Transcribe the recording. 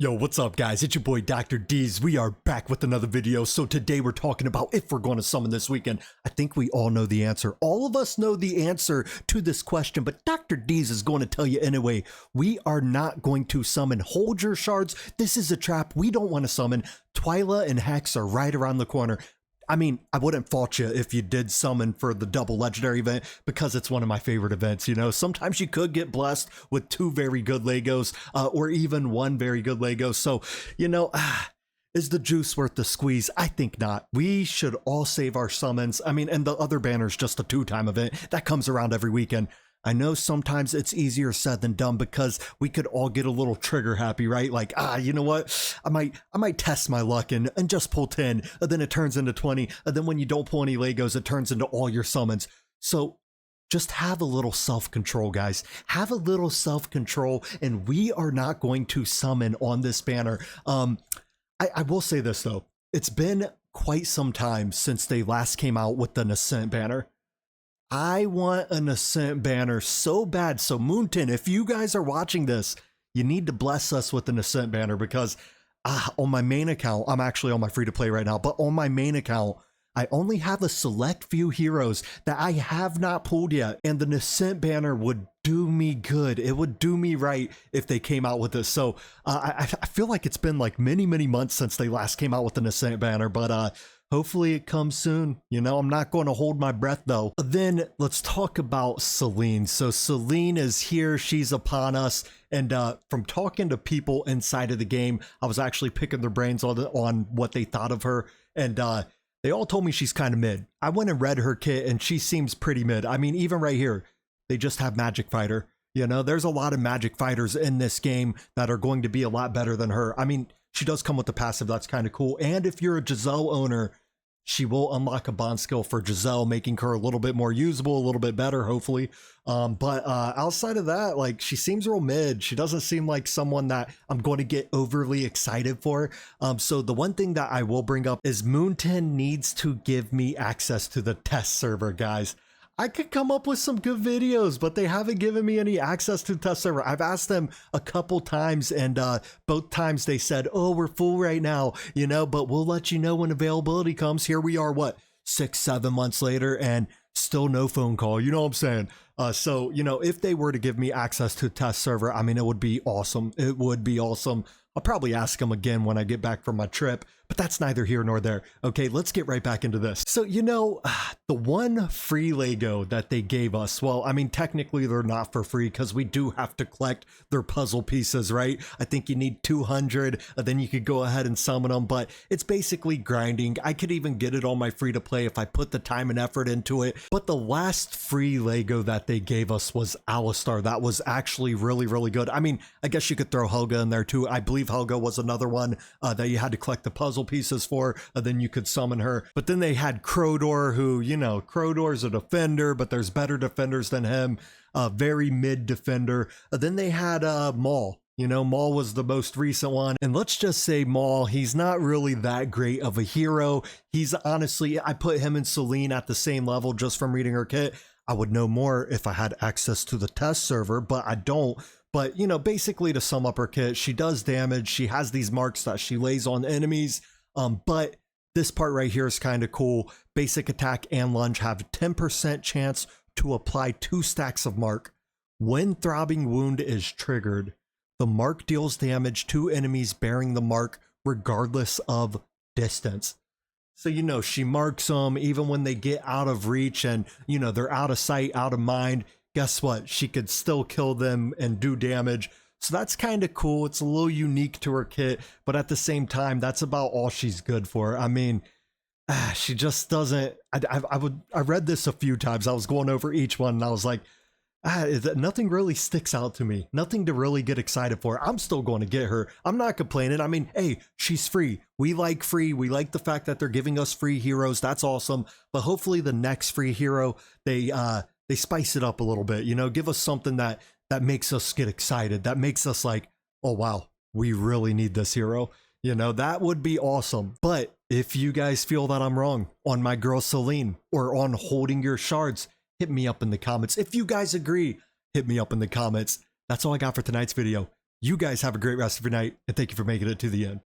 Yo, what's up guys? It's your boy DrDeez. We are back with another video. So today we're talking about if we're going to summon this weekend. I think we all know the answer. All of us know the answer to this question, but DrDeez is going to tell you anyway. We are not going to summon. Hold your shards. This is a trap. We don't want to summon. Twyla and Hex are right around the corner. I mean, I wouldn't fault you if you did summon for the double legendary event because it's one of my favorite events. You know, sometimes you could get blessed with two very good Legos or even one very good Lego. So, you know, is the juice worth the squeeze? I think not. We should all save our summons. I mean, and the other banner's just a two-time event that comes around every weekend. I know sometimes it's easier said than done because we could all get a little trigger happy, right? Like, you know what? I might test my luck and just pull 10, and then it turns into 20, and then when you don't pull any Legos, it turns into all your summons. So just have a little self-control, guys. Have a little self-control, and we are not going to summon on this banner. I will say this, though. It's been quite some time since they last came out with the Ascent banner. I want an Ascent banner so bad. So Moonton, if you guys are watching this, you need to bless us with an Ascent banner because on my main account, I'm actually on my free to play right now, but on my main account, I only have a select few heroes that I have not pulled yet. And the Ascent banner would do me good. It would do me right if they came out with this. So I feel like it's been like many months since they last came out with an Ascent banner, but hopefully it comes soon. You know, I'm not going to hold my breath though. Then let's talk about Selene. So Selene is here. She's upon us. And from talking to people inside of the game, I was actually picking their brains on what they thought of her. And they all told me she's kind of mid. I went and read her kit and she seems pretty mid. I mean, even right here, they just have Magic Fighter. You know, there's a lot of Magic Fighters in this game that are going to be a lot better than her. I mean, she does come with the passive. That's kind of cool. And if you're a Giselle owner, she will unlock a bond skill for Giselle, making her a little bit more usable, a little bit better, hopefully. But outside of that, like, she seems real mid. She doesn't seem like someone that I'm going to get overly excited for. So the one thing that I will bring up is Moonton needs to give me access to the test server, guys. I could come up with some good videos, but they haven't given me any access to the test server. I've asked them a couple times, and both times they said, oh, we're full right now, you know, but we'll let you know when availability comes. Here we are, what, 6-7 months later, and still no phone call. You know what I'm saying? So, you know, if they were to give me access to the test server, I mean, it would be awesome. It would be awesome. I'll probably ask them again when I get back from my trip, but that's neither here nor there. Okay, let's get right back into this. So, you know, the one free Lego that they gave us, well, I mean, technically they're not for free because we do have to collect their puzzle pieces, right? I think you need 200, then you could go ahead and summon them, but it's basically grinding. I could even get it on my free to play if I put the time and effort into it. But the last free Lego that they gave us was Alistar. That was actually really good. I mean, I guess you could throw Helga in there too. I believe Helga was another one that you had to collect the puzzle pieces for, then you could summon her. But then they had Crodor, who, you know, Crodor's a defender, but there's better defenders than him, very mid defender. Then they had Maul. You know, Maul was the most recent one. And let's just say Maul, he's not really that great of a hero. He's honestly, I put him and Selene at the same level just from reading her kit. I would know more if I had access to the test server, but I don't. But, you know, basically to sum up her kit, she does damage. She has these marks that she lays on enemies. But this part right here is kind of cool. Basic attack and lunge have 10% chance to apply 2 stacks of mark. When throbbing wound is triggered, the mark deals damage to enemies bearing the mark regardless of distance. So, you know, she marks them even when they get out of reach and, you know, they're out of sight, out of mind. Guess what? She could still kill them and do damage. So that's kind of cool. It's a little unique to her kit, but at the same time, that's about all she's good for. I mean, she just doesn't. I read this a few times. I was going over each one and I was like, nothing really sticks out to me. Nothing to really get excited for. I'm still going to get her. I'm not complaining. I mean, hey, she's free. We like free. We like the fact that they're giving us free heroes. That's awesome. But hopefully the next free hero, they spice it up a little bit, you know, give us something that makes us get excited, that makes us like, oh wow, we really need this hero. You know, that would be awesome. But if you guys feel that I'm wrong on my girl Selene or on holding your shards, hit me up in the comments. If you guys agree, hit me up in the comments. That's all I got for tonight's video. You guys have a great rest of your night, and thank you for making it to the end.